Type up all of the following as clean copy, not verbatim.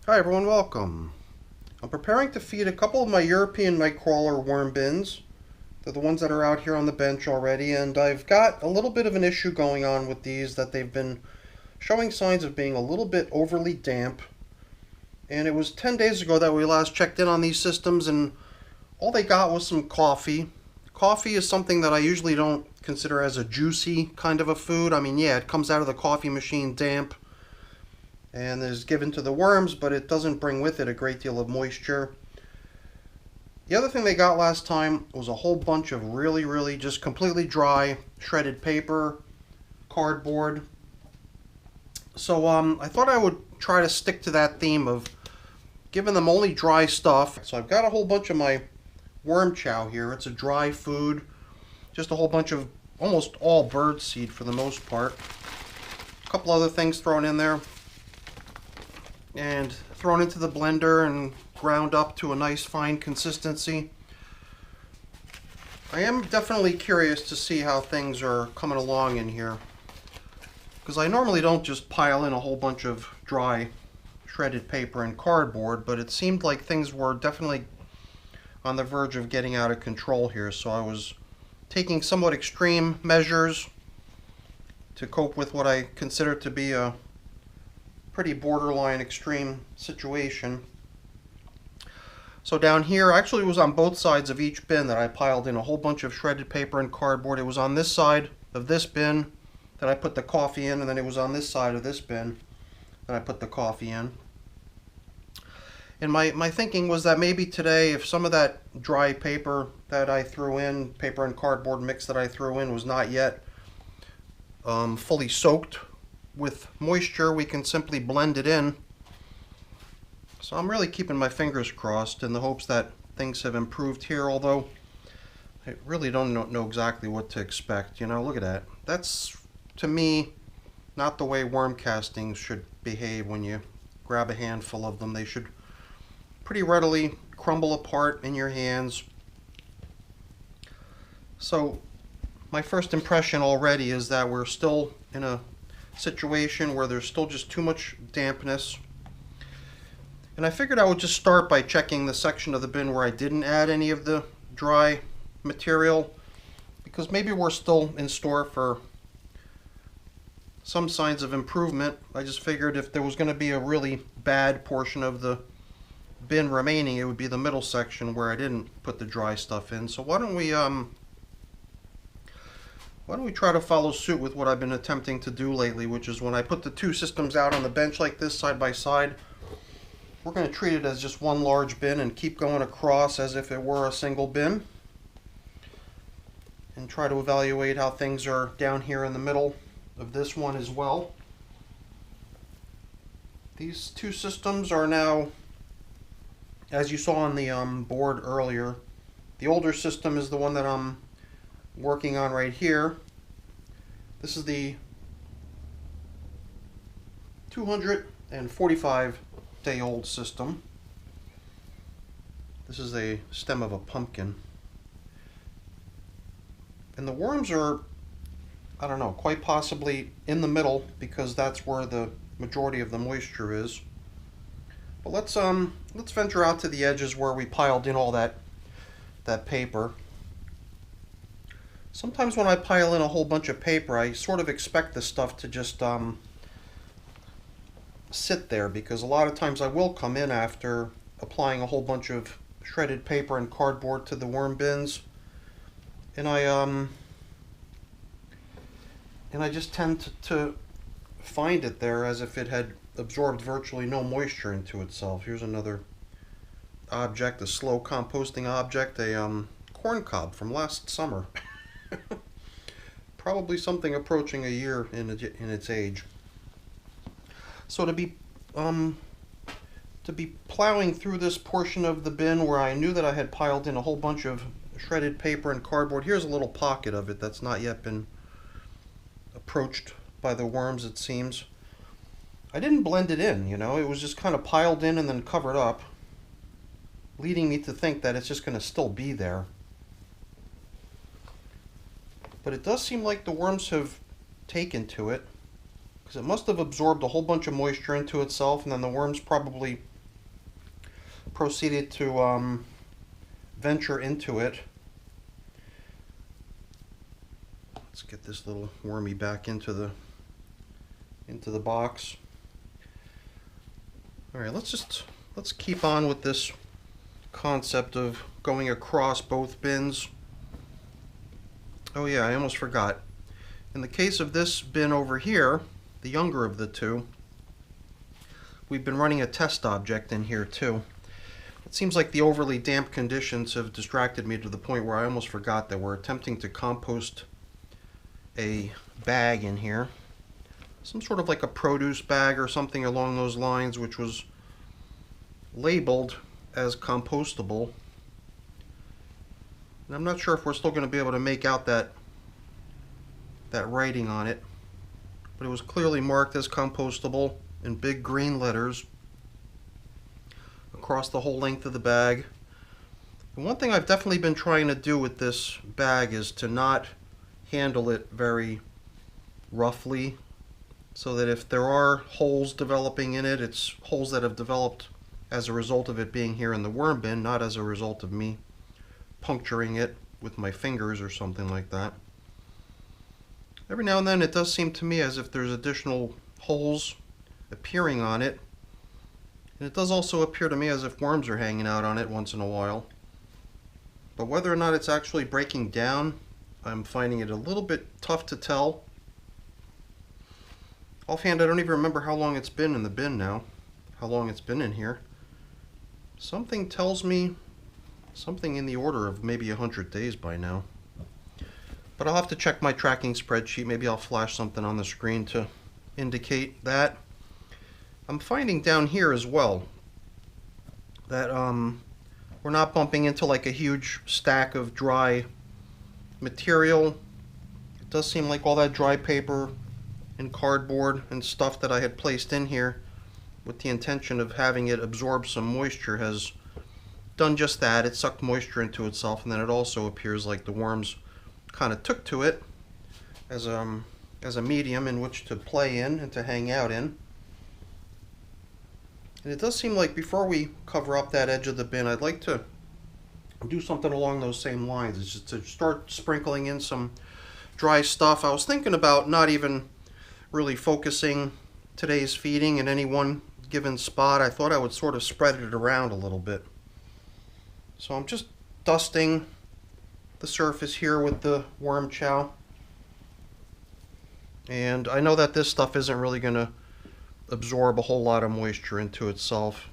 Hi everyone, welcome. I'm preparing to feed a couple of my European nightcrawler worm bins. They're the ones that are out here on the bench already, and I've got a little bit of an issue going on with these that they've been showing signs of being a little bit overly damp. And it was 10 days ago that we last checked in on these systems, and all they got was some coffee. Coffee is something that I usually don't consider as a juicy kind of a food. I mean, yeah, it comes out of the coffee machine damp and is given to the worms, but it doesn't bring with it a great deal of moisture. The other thing they got last time was a whole bunch of really just completely dry shredded paper, cardboard. So I thought I would try to stick to that theme of giving them only dry stuff. So I've got a whole bunch of my worm chow here. It's a dry food, just a whole bunch of almost all bird seed for the most part. A couple other things thrown in there and thrown into the blender and ground up to a nice fine consistency. I am definitely curious to see how things are coming along in here, because I normally don't just pile in a whole bunch of dry shredded paper and cardboard, but it seemed like things were definitely on the verge of getting out of control here, so I was taking somewhat extreme measures to cope with what I consider to be a pretty borderline extreme situation. So down here, actually it was on both sides of each bin that I piled in a whole bunch of shredded paper and cardboard. It was on this side of this bin that I put the coffee in, and then it was on this side of this bin that I put the coffee in. And my thinking was that maybe today, if some of that dry paper that I threw in, paper and cardboard mix that I threw in, was not yet fully soaked with moisture, we can simply blend it in. So I'm really keeping my fingers crossed in the hopes that things have improved here, although I really don't know exactly what to expect. You know, look at that. That's, to me, not the way worm castings should behave when you grab a handful of them. They should pretty readily crumble apart in your hands. So my first impression already is that we're still in a situation where there's still just too much dampness. And I figured I would just start by checking the section of the bin where I didn't add any of the dry material, because maybe we're still in store for some signs of improvement. I just figured if there was going to be a really bad portion of the bin remaining, it would be the middle section where I didn't put the dry stuff in. So why don't we try to follow suit with what I've been attempting to do lately, which is when I put the two systems out on the bench like this side by side, we're going to treat it as just one large bin and keep going across as if it were a single bin, and try to evaluate how things are down here in the middle of this one as well. These two systems are now, as you saw on the board earlier, the older system is the one that I'm working on right here. This is the 245-day-old system. This is a stem of a pumpkin. And the worms are, I don't know, quite possibly in the middle, because that's where the majority of the moisture is. But let's venture out to the edges where we piled in all that paper. Sometimes when I pile in a whole bunch of paper, I sort of expect the stuff to just sit there, because a lot of times I will come in after applying a whole bunch of shredded paper and cardboard to the worm bins, and I just tend to find it there as if it had absorbed virtually no moisture into itself. Here's another object, a slow composting object, a corn cob from last summer. Probably something approaching a year in its age. So to be plowing through this portion of the bin where I knew that I had piled in a whole bunch of shredded paper and cardboard, here's a little pocket of it that's not yet been approached by the worms, it seems. I didn't blend it in, you know, it was just kind of piled in and then covered up, leading me to think that it's just going to still be there. But it does seem like the worms have taken to it, because it must have absorbed a whole bunch of moisture into itself, and then the worms probably proceeded to venture into it. Let's get this little wormy back into the box. All right, let's keep on with this concept of going across both bins. Oh yeah, I almost forgot. In the case of this bin over here, the younger of the two, we've been running a test object in here too. It seems like the overly damp conditions have distracted me to the point where I almost forgot that we're attempting to compost a bag in here. Some sort of like a produce bag or something along those lines, which was labeled as compostable. And I'm not sure if we're still going to be able to make out that writing on it, but it was clearly marked as compostable in big green letters across the whole length of the bag. And one thing I've definitely been trying to do with this bag is to not handle it very roughly, so that if there are holes developing in it, it's holes that have developed as a result of it being here in the worm bin, not as a result of me puncturing it with my fingers or something like that. Every now and then it does seem to me as if there's additional holes appearing on it, and it does also appear to me as if worms are hanging out on it once in a while. But whether or not it's actually breaking down, I'm finding it a little bit tough to tell. Offhand, I don't even remember how long it's been in the bin now, how long it's been in here. Something tells me something in the order of maybe 100 days by now. But I'll have to check my tracking spreadsheet. Maybe I'll flash something on the screen to indicate that. I'm finding down here as well that we're not bumping into like a huge stack of dry material. It does seem like all that dry paper and cardboard and stuff that I had placed in here with the intention of having it absorb some moisture has done just that. It sucked moisture into itself, and then it also appears like the worms kind of took to it as a medium in which to play in and to hang out in. And it does seem like before we cover up that edge of the bin, I'd like to do something along those same lines. It's just to start sprinkling in some dry stuff. I was thinking about not even really focusing today's feeding in any one given spot. I thought I would sort of spread it around a little bit. So I'm just dusting the surface here with the worm chow. And I know that this stuff isn't really going to absorb a whole lot of moisture into itself,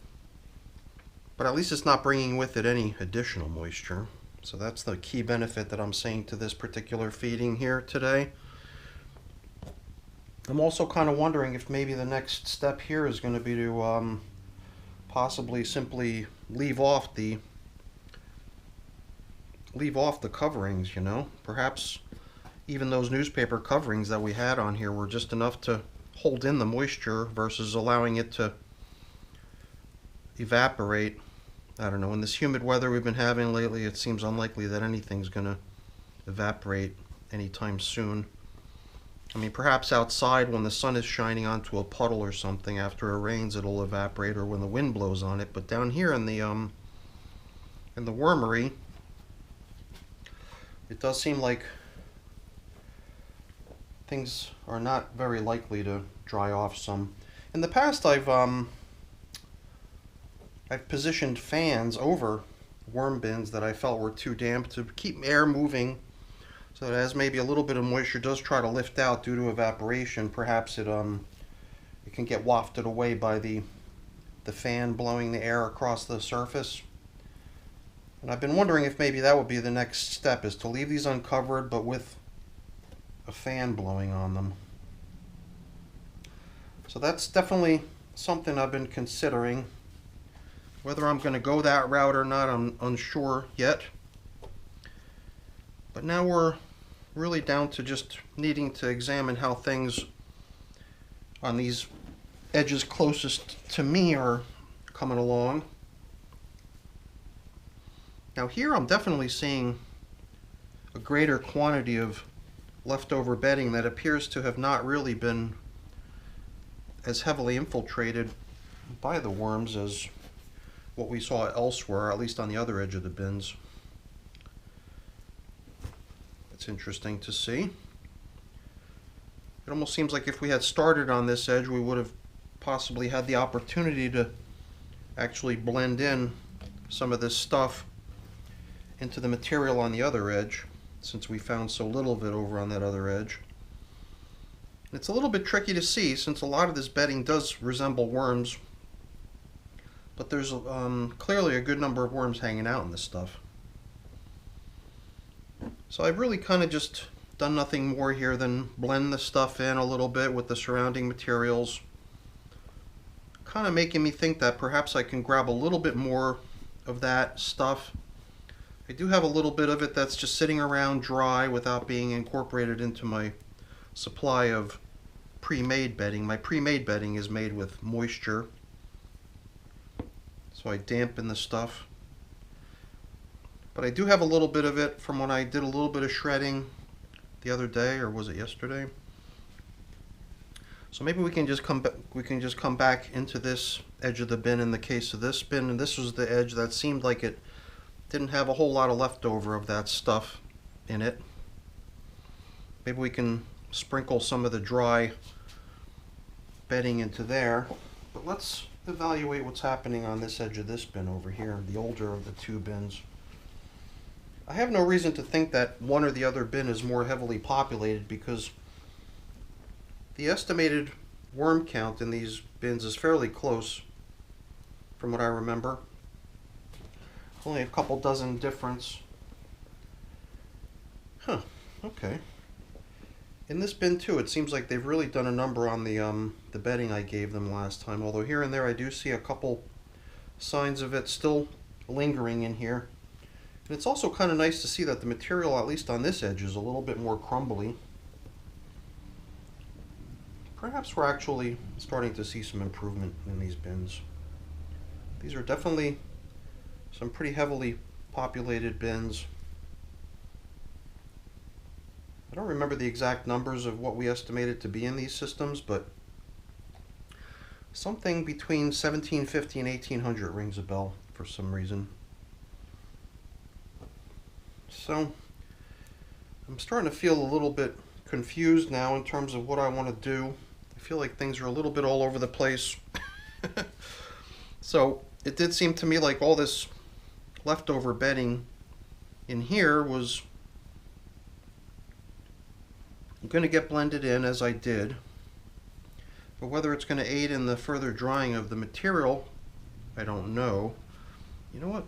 but at least it's not bringing with it any additional moisture. So that's the key benefit that I'm seeing to this particular feeding here today. I'm also kind of wondering if maybe the next step here is going to be to possibly simply leave off the coverings, you know. Perhaps even those newspaper coverings that we had on here were just enough to hold in the moisture versus allowing it to evaporate. I don't know, in this humid weather we've been having lately, it seems unlikely that anything's going to evaporate anytime soon. I mean, perhaps outside when the sun is shining onto a puddle or something after it rains, it'll evaporate, or when the wind blows on it. But down here in the wormery, it does seem like things are not very likely to dry off some. In the past, I've positioned fans over worm bins that I felt were too damp to keep air moving, so that as maybe a little bit of moisture does try to lift out due to evaporation, perhaps it can get wafted away by the fan blowing the air across the surface. And I've been wondering if maybe that would be the next step, is to leave these uncovered but with a fan blowing on them. So that's definitely something I've been considering. Whether I'm going to go that route or not, I'm unsure yet. But now we're really down to just needing to examine how things on these edges closest to me are coming along. Now here I'm definitely seeing a greater quantity of leftover bedding that appears to have not really been as heavily infiltrated by the worms as what we saw elsewhere, at least on the other edge of the bins. It's interesting to see. It almost seems like if we had started on this edge, we would have possibly had the opportunity to actually blend in some of this stuff into the material on the other edge, since we found so little of it over on that other edge. It's a little bit tricky to see since a lot of this bedding does resemble worms, but there's clearly a good number of worms hanging out in this stuff. So I've really kind of just done nothing more here than blend the stuff in a little bit with the surrounding materials, kind of making me think that perhaps I can grab a little bit more of that stuff. I do have a little bit of it that's just sitting around dry without being incorporated into my supply of pre-made bedding. My pre-made bedding is made with moisture, so I dampen the stuff. But I do have a little bit of it from when I did a little bit of shredding the other day, or was it yesterday? So maybe we can just come back into this edge of the bin in the case of this bin, and this was the edge that seemed like it didn't have a whole lot of leftover of that stuff in it. Maybe we can sprinkle some of the dry bedding into there. But let's evaluate what's happening on this edge of this bin over here, the older of the two bins. I have no reason to think that one or the other bin is more heavily populated, because the estimated worm count in these bins is fairly close from what I remember. Only a couple dozen difference. Huh, okay. In this bin too, it seems like they've really done a number on the bedding I gave them last time, although here and there I do see a couple signs of it still lingering in here. And it's also kind of nice to see that the material, at least on this edge, is a little bit more crumbly. Perhaps we're actually starting to see some improvement in these bins. These are definitely some pretty heavily populated bins. I don't remember the exact numbers of what we estimated to be in these systems, but something between 1750 and 1800 rings a bell for some reason. So I'm starting to feel a little bit confused now in terms of what I want to do. I feel like things are a little bit all over the place. So it did seem to me like all this leftover bedding in here was going to get blended in as I did. But whether it's going to aid in the further drying of the material, I don't know. You know what?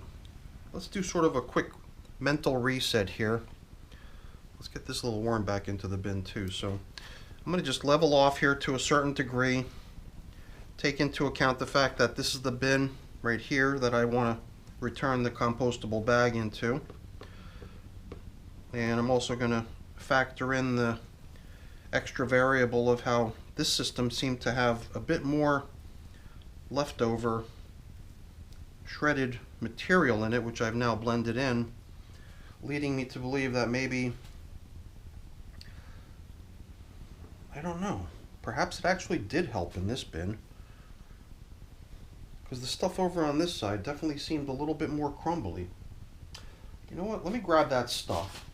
Let's do sort of a quick mental reset here. Let's get this little worm back into the bin too. So I'm going to just level off here to a certain degree. Take into account the fact that this is the bin right here that I want to return the compostable bag into. And I'm also going to factor in the extra variable of how this system seemed to have a bit more leftover shredded material in it, which I've now blended in, leading me to believe that maybe, I don't know, perhaps it actually did help in this bin, because the stuff over on this side definitely seemed a little bit more crumbly. You know what, let me grab that stuff.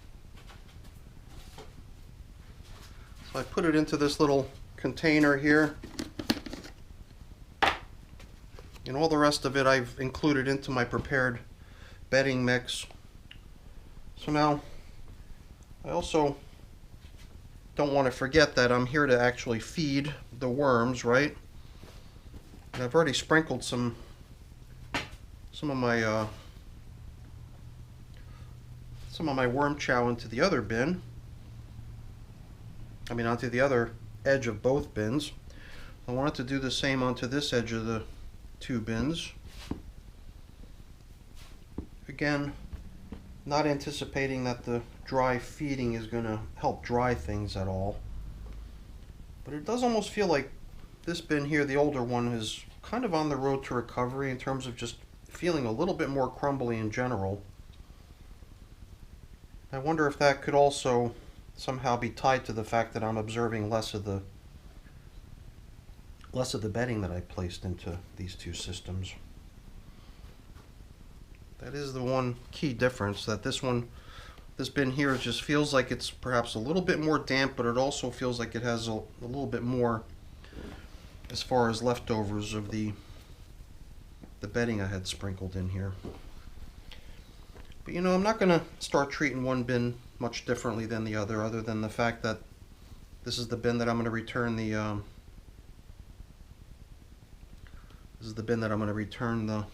So I put it into this little container here, and all the rest of it I've included into my prepared bedding mix. So now I also don't want to forget that I'm here to actually feed the worms, right? And I've already sprinkled some of my worm chow into the other bin. I mean, onto the other edge of both bins. I wanted to do the same onto this edge of the two bins. Again, not anticipating that the dry feeding is going to help dry things at all. But it does almost feel like this bin here, the older one, is kind of on the road to recovery in terms of just feeling a little bit more crumbly in general. I wonder if that could also somehow be tied to the fact that I'm observing less of the less of the bedding that I placed into these two systems. That is the one key difference, that this bin here just feels like it's perhaps a little bit more damp, but it also feels like it has a little bit more as far as leftovers of the bedding I had sprinkled in here. But you know, I'm not going to start treating one bin much differently than the other than the fact that this is the bin that I'm going to return the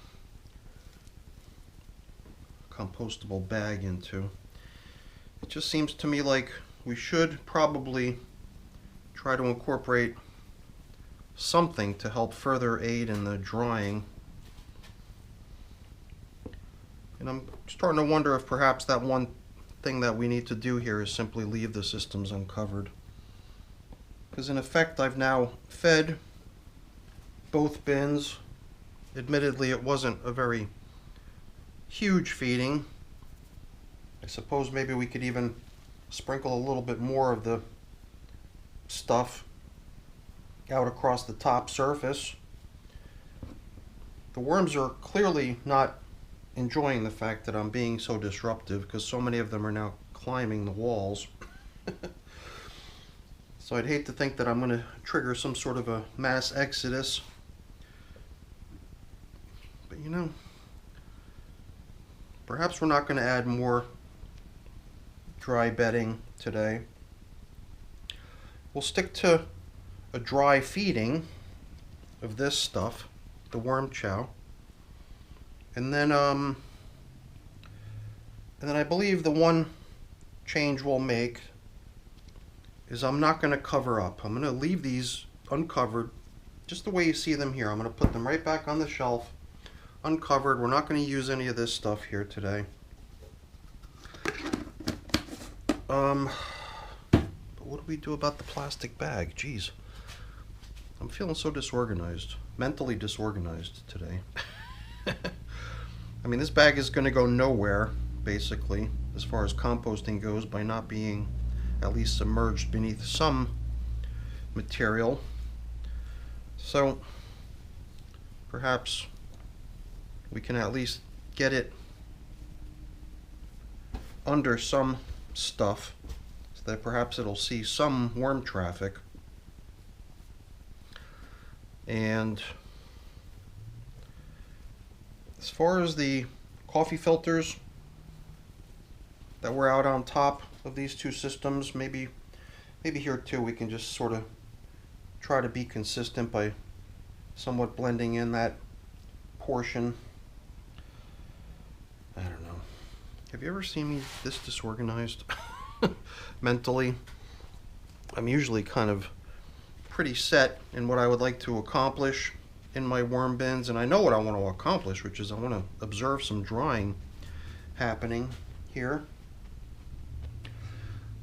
compostable bag into. It just seems to me like we should probably try to incorporate something to help further aid in the drying. And I'm starting to wonder if perhaps that one thing that we need to do here is simply leave the systems uncovered. Because in effect, I've now fed both bins. Admittedly, it wasn't a very huge feeding. I suppose maybe we could even sprinkle a little bit more of the stuff out across the top surface. The worms are clearly not enjoying the fact that I'm being so disruptive, because so many of them are now climbing the walls. So I'd hate to think that I'm going to trigger some sort of a mass exodus. But you know, perhaps we're not going to add more dry bedding today. We'll stick to a dry feeding of this stuff, the worm chow. And then I believe the one change we'll make is I'm not going to cover up. I'm going to leave these uncovered, just the way you see them here. I'm going to put them right back on the shelf, uncovered. We're not going to use any of this stuff here today. But what do we do about the plastic bag? Jeez, I'm feeling so disorganized, mentally disorganized today. I mean, this bag is going to go nowhere, basically, as far as composting goes, by not being at least submerged beneath some material. So perhaps we can at least get it under some stuff so that perhaps it'll see some worm traffic. And as far as the coffee filters that were out on top of these two systems, maybe here too we can just sort of try to be consistent by somewhat blending in that portion. I don't know. Have you ever seen me this disorganized mentally? I'm usually kind of pretty set in what I would like to accomplish in my worm bins, and I know what I want to accomplish, which is I want to observe some drying happening here.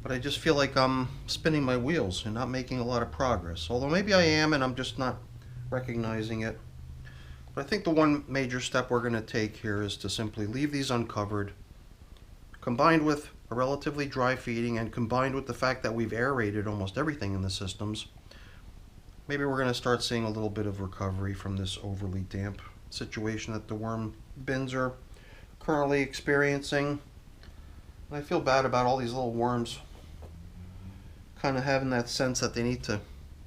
But I just feel like I'm spinning my wheels and not making a lot of progress. Although maybe I am, and I'm just not recognizing it. But I think the one major step we're going to take here is to simply leave these uncovered, combined with a relatively dry feeding, and combined with the fact that we've aerated almost everything in the systems. Maybe we're going to start seeing a little bit of recovery from this overly damp situation that the worm bins are currently experiencing. And I feel bad about all these little worms kind of having that sense that they need to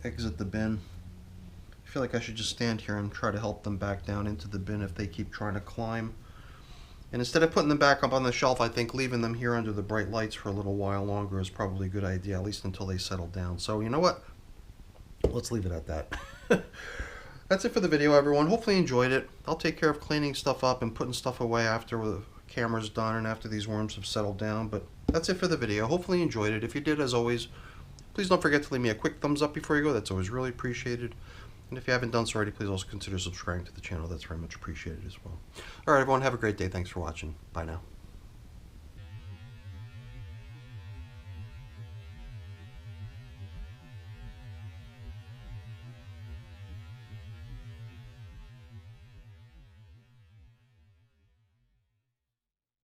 exit the bin. I feel like I should just stand here and try to help them back down into the bin if they keep trying to climb. And instead of putting them back up on the shelf, I think leaving them here under the bright lights for a little while longer is probably a good idea, at least until they settle down. So you know what? Let's leave it at that. That's it for the video, everyone. Hopefully you enjoyed it. I'll take care of cleaning stuff up and putting stuff away after the camera's done and after these worms have settled down. But that's it for the video. Hopefully you enjoyed it. If you did, as always, please don't forget to leave me a quick thumbs up before you go. That's always really appreciated. And if you haven't done so already, please also consider subscribing to the channel. That's very much appreciated as well. All right, everyone, have a great day. Thanks for watching. Bye now.